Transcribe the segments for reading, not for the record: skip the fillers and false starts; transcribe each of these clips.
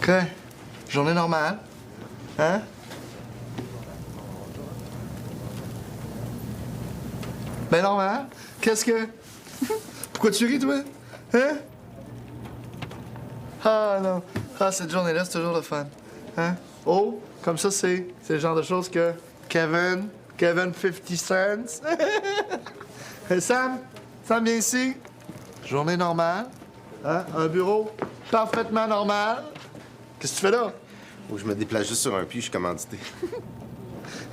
Quoi? Journée normale? Hein? Ben normal. Qu'est-ce que... Pourquoi tu ris, toi? Hein? Ah non. Ah, cette journée-là, c'est toujours le fun. Hein? Oh, comme ça, c'est le genre de choses que Kevin 50 cents. Hey, Sam, viens ici. Journée normale. Hein? Un bureau parfaitement normal. Qu'est-ce que tu fais là? Ou je me déplace juste sur un pied, je suis commandité.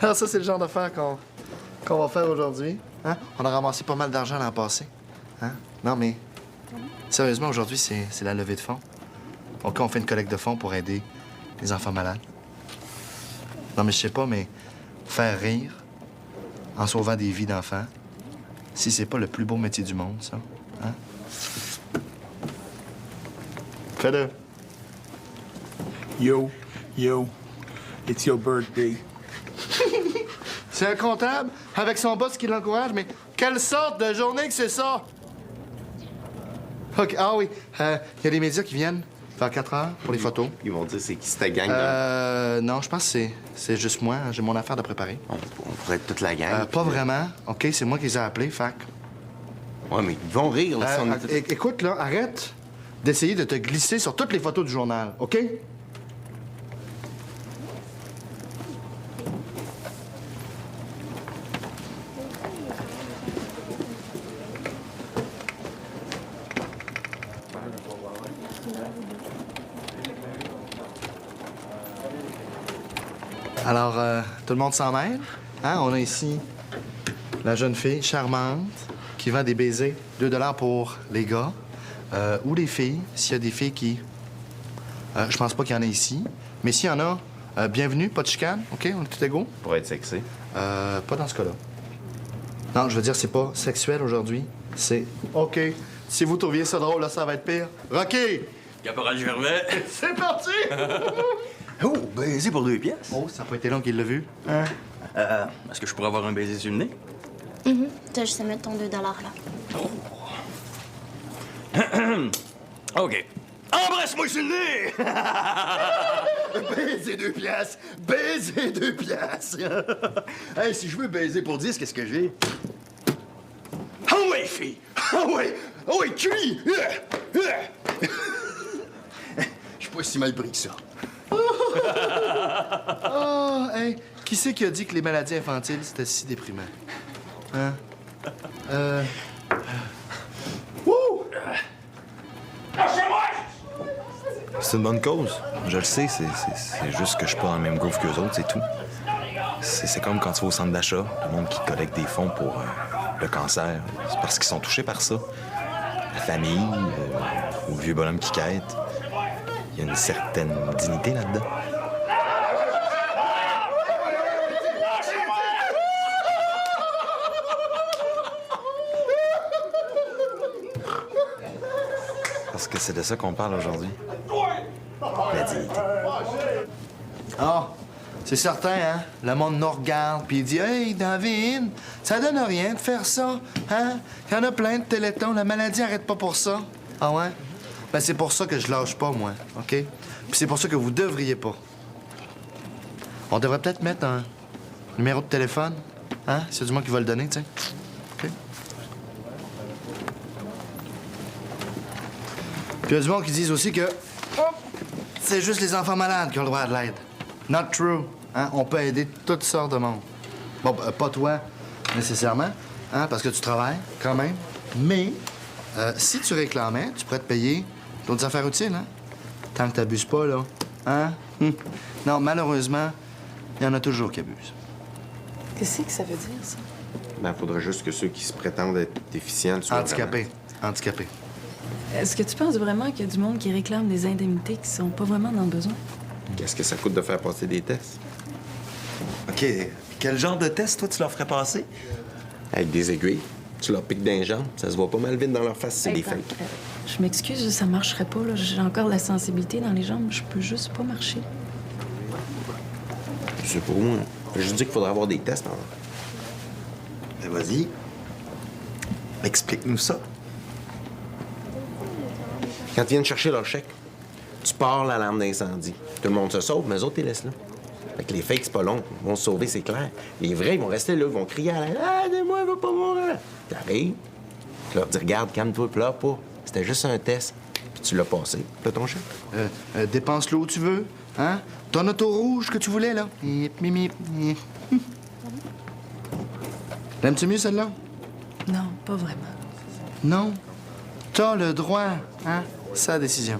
Alors ça, c'est le genre d'affaires qu'on va faire aujourd'hui. Hein? On a ramassé pas mal d'argent l'an passé. Hein? Non, mais sérieusement, aujourd'hui, c'est la levée de fonds. OK, on fait une collecte de fonds pour aider les enfants malades. Non, mais je sais pas, mais faire rire en sauvant des vies d'enfants, si c'est pas le plus beau métier du monde, ça. Hein? Fais-le. Yo, it's your birthday. C'est un comptable avec son boss qui l'encourage, mais quelle sorte de journée que c'est ça? OK, ah oui, il y a des médias qui viennent vers 4 heures pour les photos. Ils vont dire c'est qui cette gang là? Non, je pense que c'est juste moi. J'ai mon affaire de préparer. On pourrait être toute la gang. Pas vraiment. OK, c'est moi qui les ai appelés, fac. Ouais, mais ils vont rire, là, si on est... Écoute, là, arrête d'essayer de te glisser sur toutes les photos du journal, OK? Alors, tout le monde s'en mêle. Hein? On a ici la jeune fille charmante qui vend des baisers, 2 $ pour les gars. Ou les filles, s'il y a des filles qui... je pense pas qu'il y en a ici. Mais s'il y en a, bienvenue, pas de chicane, OK? On est tout égaux? Pour être sexy. Pas dans ce cas-là. Non, je veux dire, c'est pas sexuel aujourd'hui. C'est... OK. Si vous trouviez ça drôle, là, ça va être pire. Rocky! Caporal Gervais. C'est parti! Oh, baiser pour 2 pièces. Oh, ça n'a pas été long qu'il l'a vu. Hein? Est-ce que je pourrais avoir un baiser sur le nez? T'as juste à mettre ton 2 $ là. OK. Embrasse-moi sur le nez! Baiser 2 piastres! Baiser 2 piastres! Hey, si je veux baiser pour 10, qu'est-ce que j'ai? Ah ouais, fille! Ah ouais! Ah ouais, cuit! Je suis pas si mal pris que ça. Oh, hey, qui c'est qui a dit que les maladies infantiles, c'était si déprimant? Hein? Wouh! C'est une bonne cause. Je le sais, c'est juste que je suis pas dans le même groupe qu'eux autres, c'est tout. C'est comme quand tu vas au centre d'achat, le monde qui collecte des fonds pour le cancer. C'est parce qu'ils sont touchés par ça. La famille, ou le vieux bonhomme qui quête. Il y a une certaine dignité là-dedans. Parce que c'est de ça qu'on parle aujourd'hui. La dignité. Ah, c'est certain, hein? Le monde nous regarde, puis il dit « Hey, David, ça donne rien de faire ça, hein? Il y en a plein de télétons, la maladie arrête pas pour ça. » Ah ouais? Ben c'est pour ça que je lâche pas, moi, OK? Puis c'est pour ça que vous devriez pas. On devrait peut-être mettre un numéro de téléphone, hein? C'est du moins qui va le donner, tu sais. OK? Puis il y a du monde qui disent aussi que c'est juste les enfants malades qui ont le droit à de l'aide. Not true. Hein? On peut aider toutes sortes de monde. Bon, pas toi, nécessairement, hein? Parce que tu travailles, quand même. Mais si tu réclamais, tu pourrais te payer d'autres affaires utiles, hein? Tant que t'abuses pas, là. Hein? Non, malheureusement, il y en a toujours qui abusent. Qu'est-ce que ça veut dire, ça? Ben, faudrait juste que ceux qui se prétendent être déficients soient Handicapés. Handicapés. Est-ce que tu penses vraiment qu'il y a du monde qui réclame des indemnités qui sont pas vraiment dans le besoin? Qu'est-ce que ça coûte de faire passer des tests? OK. Quel genre de test, toi, tu leur ferais passer? Avec des aiguilles. Tu leur piques d'un jambes, ça se voit pas mal vite dans leur face, c'est des Attends, fakes. je m'excuse, ça marcherait pas, là. J'ai encore de la sensibilité dans les jambes. Je peux juste pas marcher. C'est pour moi. Je dis qu'il faudrait avoir des tests avant. Ben, vas-y. Explique-nous ça. Quand ils viennent chercher leur chèque, Tu pars l'alarme d'incendie. Tout le monde se sauve, mais eux autres, ils laissent là. Fait que les fakes, c'est pas long. Ils vont se sauver, c'est clair. Les vrais, ils vont rester là, ils vont crier à la « Aidez-moi, il va pas mourir! » T'arrives, tu leur dis « Regarde, calme-toi, pleure pas. C'était juste un test. » Puis tu l'as passé. Puis là, ton chef. Dépense-le où tu veux, hein? Ton auto rouge que tu voulais, là. L'aimes-tu mieux, celle-là? Non, pas vraiment. Non. T'as le droit, hein? Sa décision.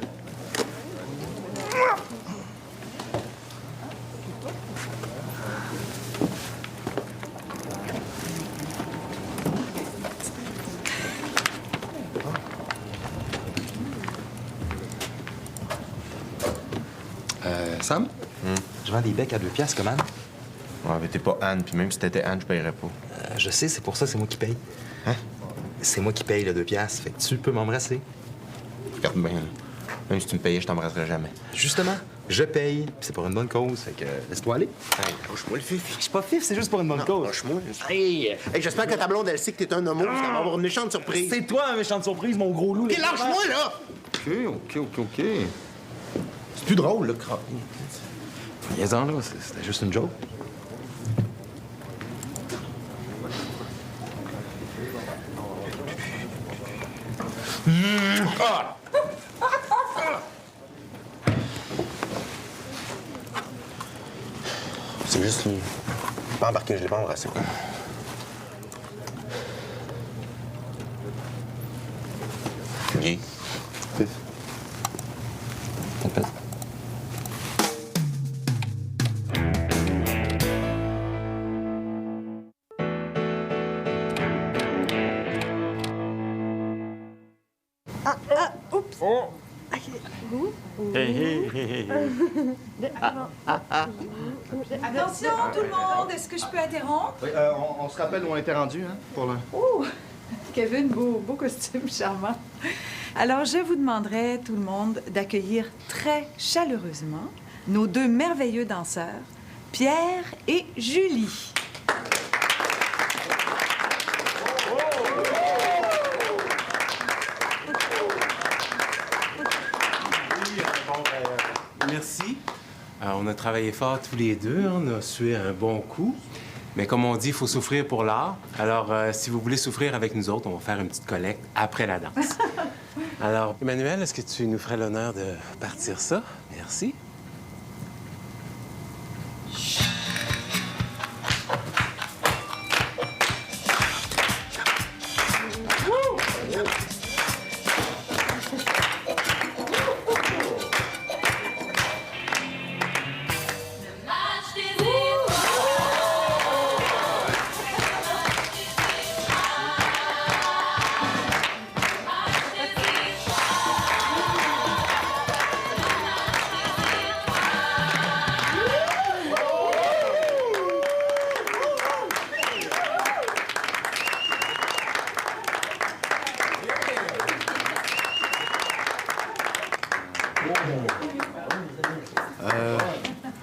Sam? Je vends des becs à 2 piastres, comment? Ouais, mais t'es pas Anne, puis même si t'étais Anne, je paierais pas. Je sais, c'est pour ça, c'est moi qui paye. Hein? C'est moi qui paye le 2 piastres, fait que tu peux m'embrasser. Regarde bien, là. Même si tu me payais, je t'embrasserais jamais. Justement, je paye, puis c'est pour une bonne cause, fait que laisse-toi aller. Hey, lâche-moi le fifi. Je suis pas fif, c'est juste pour une bonne cause. Lâche-moi. Hey, j'espère que ta blonde, elle sait que t'es un homo, parce qu'elle va avoir une méchante surprise. C'est toi, un méchant de surprise, mon gros loup. OK, lâche-moi, là! OK. C'est plus drôle, là, crap. Viens-en, là, c'était juste une joke. C'est juste lui. Pas embarqué, je l'ai pas embrassé. Gay. Répète. Attention, tout le monde, est-ce que je peux interrompre? Oui, on se rappelle où on était rendu, hein, pour le... Oh, Kevin, beau costume charmant. Alors, je vous demanderai, tout le monde, d'accueillir très chaleureusement nos 2 merveilleux danseurs, Pierre et Julie. Merci. On a travaillé fort tous les deux, on a sué un bon coup. Mais comme on dit, il faut souffrir pour l'art. Alors, si vous voulez souffrir avec nous autres, on va faire une petite collecte après la danse. Alors, Emmanuel, est-ce que tu nous ferais l'honneur de partir ça? Merci.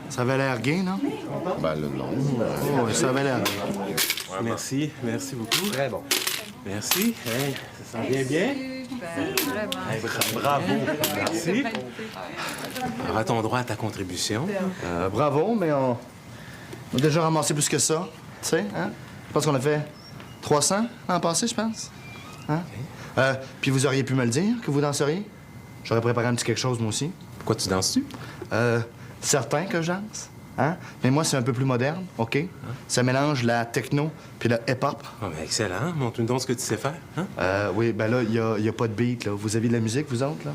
Ça avait l'air gay, non? Ben là, non. Oh, ça avait l'air gay. Merci beaucoup. Très bon. Merci. Hey, ça sent bien. Hey, bravo. Merci. Alors, à ton droit à ta contribution. Bravo, mais on a déjà ramassé plus que ça. Tu sais, hein? Je pense qu'on a fait 300 l'an passé, je pense. Hein? Puis vous auriez pu me le dire, que vous danseriez. J'aurais préparé un petit quelque chose, moi aussi. Pourquoi tu danses-tu? Certain que je danse. Hein? Mais moi, c'est un peu plus moderne, OK? Ça mélange la techno puis le hip-hop. Oh, mais excellent. Montre-nous donc ce que tu sais faire. Hein? Oui, ben là, il y a pas de beat, là. Vous avez de la musique, vous autres, là?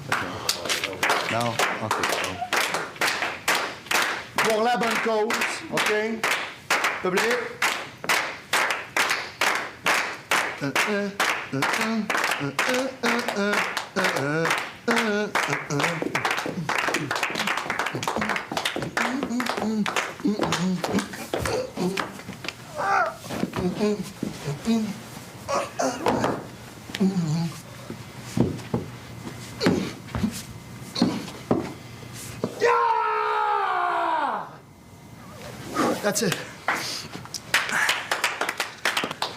Non? OK. Pour la bonne cause, OK? Public? That's it.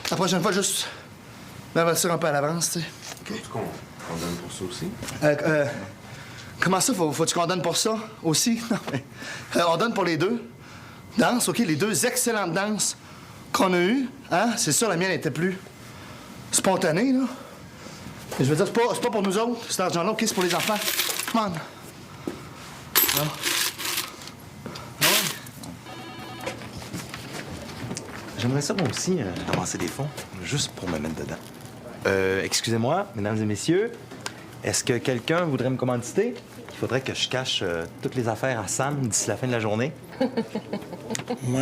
La prochaine fois, juste m'avertir un peu à l'avance, tu sais. Qu'on donne pour ça aussi? Comment ça, faut-tu qu'on donne pour ça aussi? Non, mais, on donne pour les deux. Danse, OK, les deux excellentes danses qu'on a eues. Hein? C'est sûr, la mienne était plus spontanée, là. Mais je veux dire, c'est pas pour nous autres, cet argent-là, OK, c'est pour les enfants. Come on. Non. Ah ouais? J'aimerais ça, moi aussi, ramasser des fonds, juste pour me mettre dedans. Excusez-moi, mesdames et messieurs, est-ce que quelqu'un voudrait me commanditer? Il faudrait que je cache toutes les affaires à Sam d'ici la fin de la journée. Moi,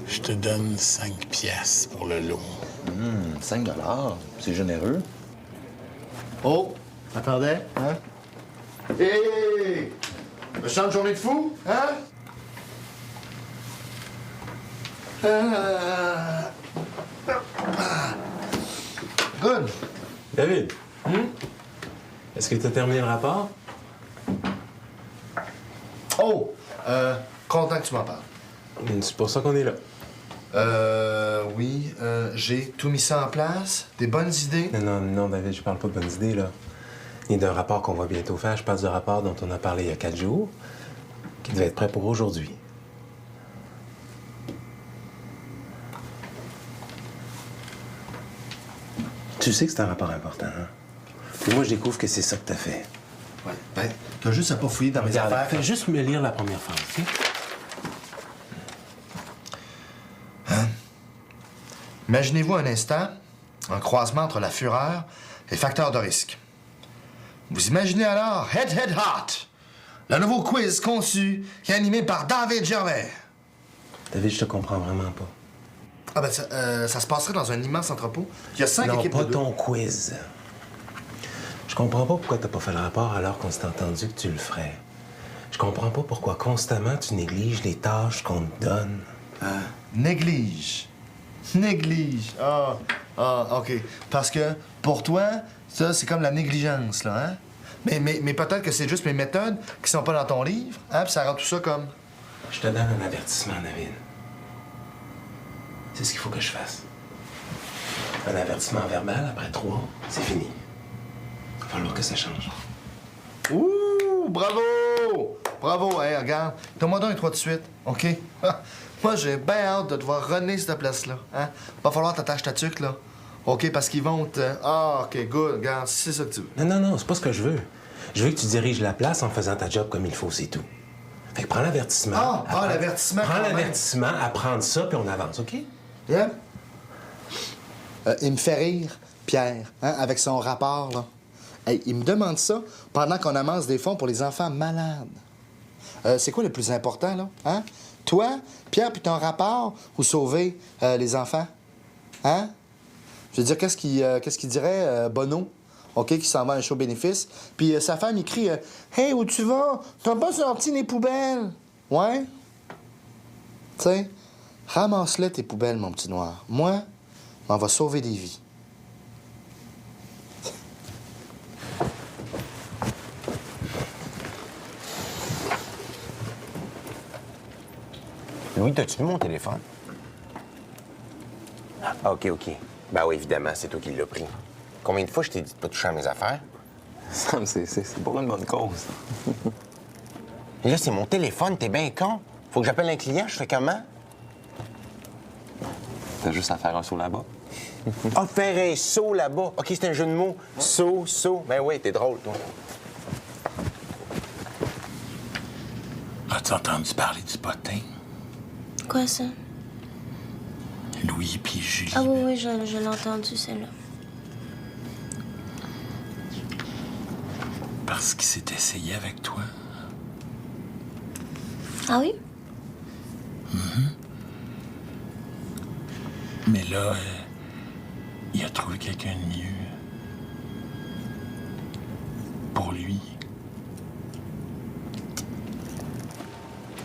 je te donne 5 piastres pour le lot. 5 $, c'est généreux. Oh, attendez, hein? Hé! Me chante journée de fou, hein? Good. David, est-ce que tu as terminé le rapport? Oh, content que tu m'en parles. C'est pour ça qu'on est là. Oui, j'ai tout mis ça en place. Des bonnes idées. Non, David, je parle pas de bonnes idées, là. Ni d'un rapport qu'on va bientôt faire. Je parle du rapport dont on a parlé il y a 4 jours, qui devait être prêt pour aujourd'hui. Tu sais que c'est un rapport important, hein? Puis moi, je découvre que c'est ça que t'as fait. Ouais, ben, t'as juste à pas fouiller dans mes Regarde, affaires. fais juste me lire la première phrase, OK? Imaginez-vous un instant un croisement entre la fureur et facteur de risque. Vous imaginez alors Head Hot, le nouveau quiz conçu et animé par David Gervais. David, je te comprends vraiment pas. Ah ben, ça se passerait dans un immense entrepôt. Il y a 5 Non, équipes pas de deux. ton quiz. Je comprends pas pourquoi t'as pas fait le rapport alors qu'on s'est entendu que tu le ferais. Je comprends pas pourquoi constamment tu négliges les tâches qu'on te donne. Néglige. OK. Parce que pour toi, ça, c'est comme la négligence, là, hein? Mais peut-être que c'est juste mes méthodes qui sont pas dans ton livre, hein? Puis ça rend tout ça comme... Je te donne un avertissement, David. C'est ce qu'il faut que je fasse. Un avertissement verbal, après 3, c'est fini. Il va falloir que ça change. Ouh! Bravo! Bravo! Hey, regarde, donne-moi donc les 3 de suite, OK? Moi, j'ai bien hâte de te voir runner cette place-là, hein? Va falloir t'attacher ta tuque, là. OK, parce qu'ils vont te... Ah, OK, good. Regarde, c'est ça que tu veux. Non, c'est pas ce que je veux. Je veux que tu diriges la place en faisant ta job comme il faut, c'est tout. Fait que prends l'avertissement. L'avertissement. Prends quand même. l'avertissement, apprends ça, puis on avance, OK? Yeah. Il me fait rire, Pierre, hein, avec son rapport, là. Hey, il me demande ça pendant qu'on amasse des fonds pour les enfants malades. C'est quoi le plus important, là? Hein? Toi, Pierre, puis ton rapport ou sauver les enfants? Hein? Je veux dire, qu'est-ce qu'il dirait, Bono, OK, qui s'en va à un show bénéfice, puis sa femme, il crie Hey, où tu vas? T'as pas sorti les poubelles? Ouais? Tu sais, ramasse-les tes poubelles, mon petit noir. Moi, on va sauver des vies. Louis, t'as-tu vu mon téléphone? Ah, OK. Ben oui, évidemment, c'est toi qui l'as pris. Combien de fois je t'ai dit de pas toucher à mes affaires? Sam, c'est pour une bonne cause. Et là, c'est mon téléphone, t'es bien con. Faut que j'appelle un client, je fais comment? T'as juste à faire un saut là-bas. Ah, faire un saut là-bas. OK, c'est un jeu de mots. Saut. Ben oui, t'es drôle, toi. As-tu entendu parler du potin? Quoi, ça? Louis puis Julie. Ah oui, je l'ai entendu, celle-là. Parce qu'il s'est essayé avec toi. Ah oui? Mais là, il a trouvé quelqu'un de mieux. Pour lui.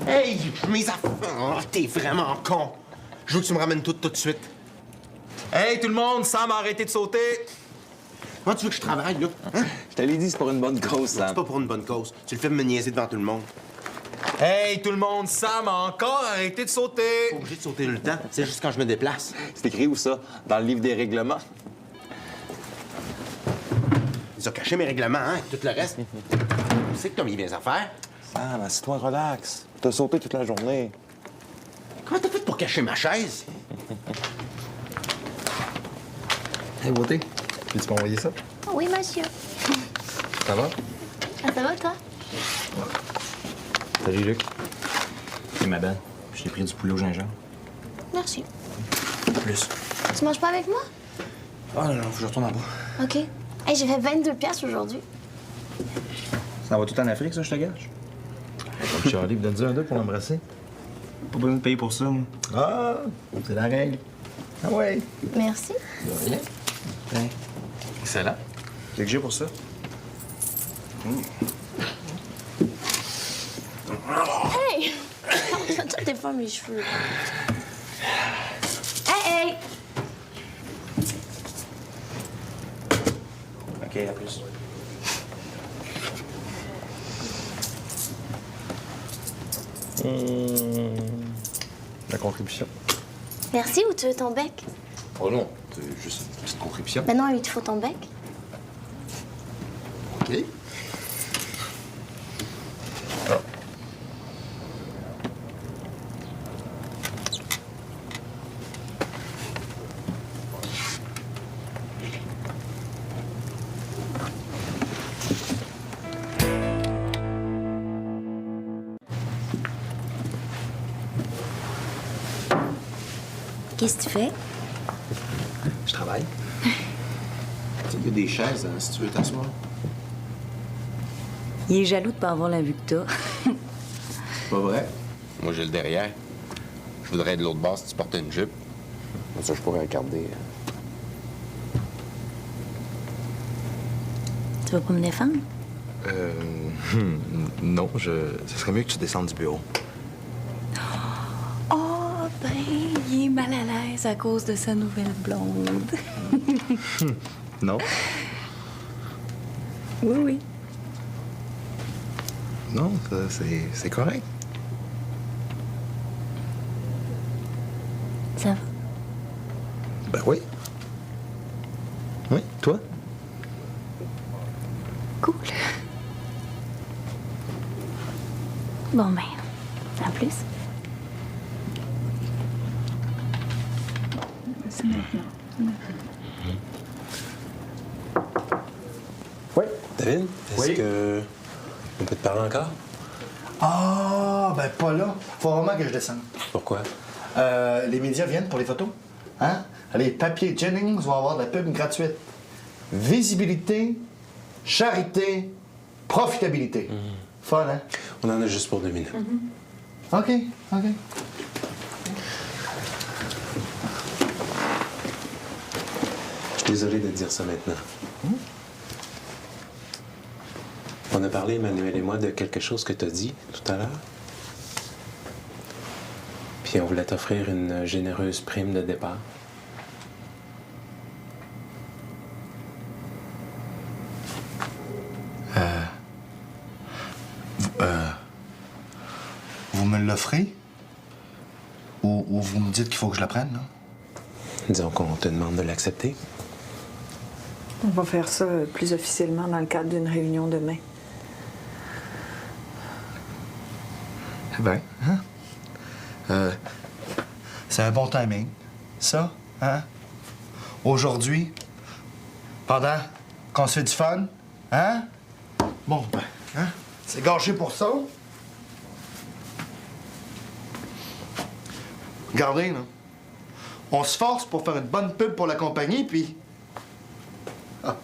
Hey, mes affaires! Oh, t'es vraiment con! Je veux que tu me ramènes tout de suite. Hey, tout le monde, Sam a arrêté de sauter! Comment tu veux que je travaille, là? Hein? Je te l'ai dit, c'est pour une bonne cause, Sam. C'est pas pour une bonne cause. Tu le fais me niaiser devant tout le monde. Hey, tout le monde, Sam a encore arrêté de sauter! Pas obligé de sauter le temps. C'est juste quand je me déplace. C'est écrit où, ça? Dans le livre des règlements? Ils ont caché mes règlements, hein, et tout le reste. Tu sais que t'as mis mes affaires. Sam, assis-toi, relax. T'as sauté toute la journée. Comment t'as fait pour cacher ma chaise? Hey, beauté, peux-tu m'envoyer ça? Oui, monsieur. Ça va? Ah, ça va, toi? Salut, Luc. C'est ma belle. Je t'ai pris du poulet au gingembre. Merci. Plus. Tu manges pas avec moi? Ah non, faut que je retourne en bas. OK. Hey, j'ai fait 22 piastres aujourd'hui. Ça va tout en Afrique, ça, je te gâche? Comme Charlie, donne-lui un 2 pour l'embrasser. Pas besoin de payer pour ça, moi. Ah, c'est la règle. Ah ouais. Merci. De rien. Hein? Excellent. Qu'est-ce que j'ai pour ça? Hey! Toi, t'es pas mes cheveux. Hey! OK, à plus. La contribution. Merci, ou tu veux ton bec? Oh non, c'est juste une petite contribution. Ben non, il te faut ton bec. OK. Qu'est-ce que tu fais? Je travaille. Il y a des chaises, hein, si tu veux t'asseoir. Il est jaloux de pas avoir la vue que t'as. Pas vrai? Moi, j'ai le derrière. Je voudrais être de l'autre bord si tu portais une jupe. Comme ça, je pourrais regarder. Tu vas pas me défendre? Non, ce serait mieux que tu descendes du bureau. Oh, ben, il est mal à l'aise à cause de sa nouvelle blonde. Non? Oui, oui. Non, ça, c'est correct. Ça va? Ben oui. Oui, toi? Cool. Bon, ben, à plus. C'est maintenant. Oui. David, est-ce Oui? que on peut te parler encore? Ah, ben pas là. Faut vraiment que je descende. Pourquoi? Les médias viennent pour les photos. Hein? Les papiers Jennings vont avoir de la pub gratuite. Visibilité, charité, profitabilité. Fun, hein? On en a juste pour 2 minutes. OK, OK. Je suis désolé de te dire ça maintenant. On a parlé, Emmanuel et moi, de quelque chose que tu as dit tout à l'heure. Puis on voulait t'offrir une généreuse prime de départ. Vous me l'offrez? Ou vous me dites qu'il faut que je la prenne, là? Disons qu'on te demande de l'accepter. On va faire ça plus officiellement dans le cadre d'une réunion demain. Eh bien, hein? C'est un bon timing, ça, hein? Aujourd'hui, pendant qu'on se fait du fun, hein? Bon, ben, hein? C'est gâché pour ça. Regardez, là. On se force pour faire une bonne pub pour la compagnie, puis... Ah,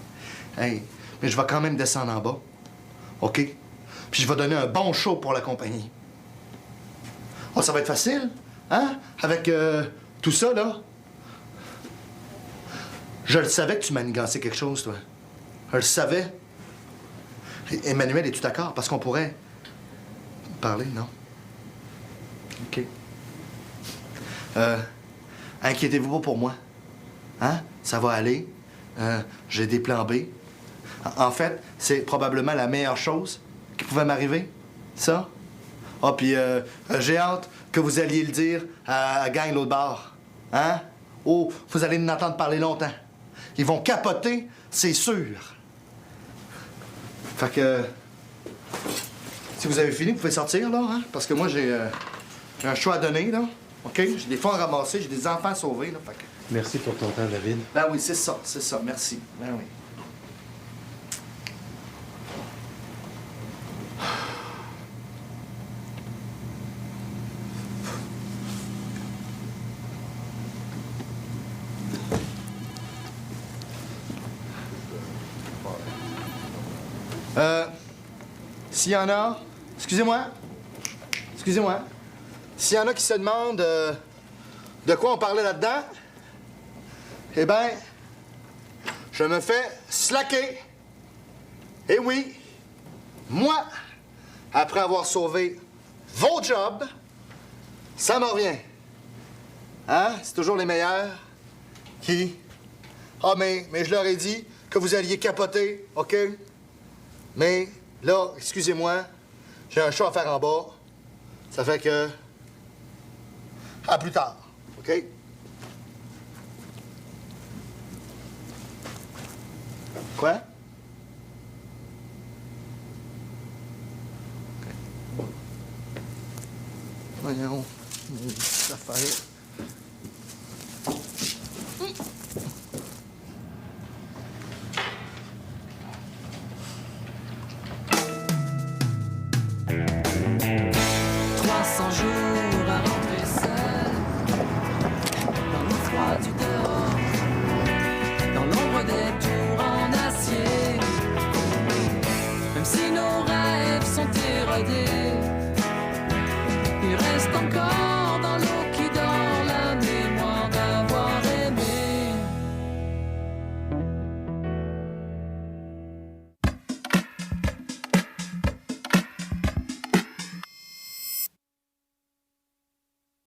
hey, mais je vais quand même descendre en bas, OK? Puis je vais donner un bon show pour la compagnie. Oh, ça va être facile, hein? Avec tout ça, là. Je le savais que tu manigançais quelque chose, toi. Je le savais. Emmanuel, es-tu d'accord? Parce qu'on pourrait parler, non? OK. Inquiétez-vous pas pour moi. Hein? Ça va aller. J'ai des plans B. En fait, c'est probablement la meilleure chose qui pouvait m'arriver. Ça. Ah, puis j'ai hâte que vous alliez le dire à la gang l'autre bord. Hein? Oh, vous allez en entendre parler longtemps. Ils vont capoter, c'est sûr. Fait que... Si vous avez fini, vous pouvez sortir, là, hein? Parce que moi, j'ai un choix à donner, là. OK? J'ai des fonds à ramasser, j'ai des enfants à sauver, là. Fait que... Merci pour ton temps, David. Ben oui, c'est ça, merci. Ben oui. S'il y en a... Excusez-moi. S'il y en a qui se demandent de quoi on parlait là-dedans, eh bien, je me fais slacker. Eh oui, moi, après avoir sauvé vos jobs, ça me revient. Hein? C'est toujours les meilleurs qui... Ah, mais je leur ai dit que vous alliez capoter, OK? Mais là, excusez-moi, j'ai un show à faire en bas. Ça fait que... À plus tard, OK? Quoi? OK. Voyons, une petite affaire. Il reste encore